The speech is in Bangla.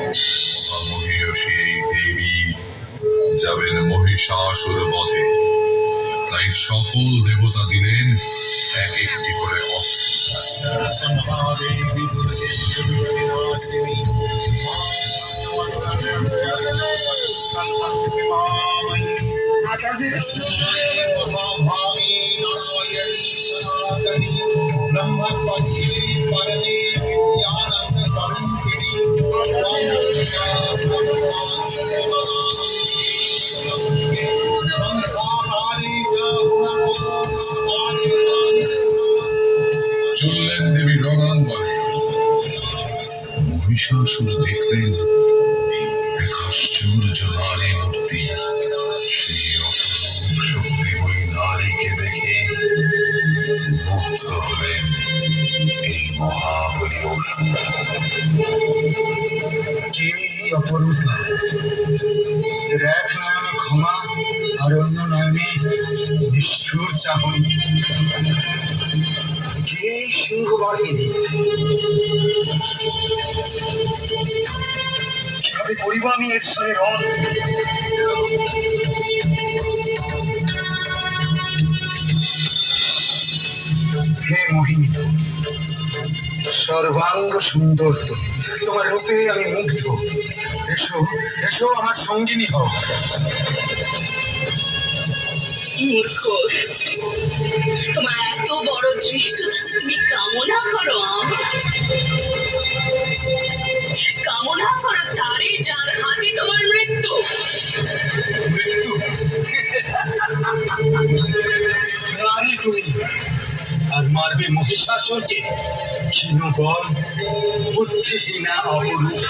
মহামহিষী এই দেবী যাবেন মহিষাসুর বধে, তাই সকল দেবতা দিলেন এক একটি করে চললেন দেবী রণাঙ্গনে। মহিষাসুর দেখলেন এক আশ্চর্য নারী মূর্তি। সেই অপরূপ শক্তিময়ী নারীকে দেখে মুগ্ধ হলেন এই মহাবলী অসুর। কে অপরূপা? এক নয়নে ক্ষমা আর অন্য নয়নে নিষ্ঠুর চাহনি। কে সিংহবাহিনী? কিভাবে করিব আমি এর সঙ্গে রণ? হে মোহিনী, সর্বাঙ্গ সুন্দর তোমার রূপে আমি মুগ্ধ। এসো এসো, আমার সঙ্গিনী হও। মূর্খ, তোমার এত বড় ধৃষ্টতা যে তুমি কামনা করো কামনা করো তারে যার হাতে তোমার মৃত্যু। মৃত্যু? নারী তুমি, আর মারবে মহিষাসুরকে? ক্ষীণ বল, বুদ্ধিহীনা অপরূপ।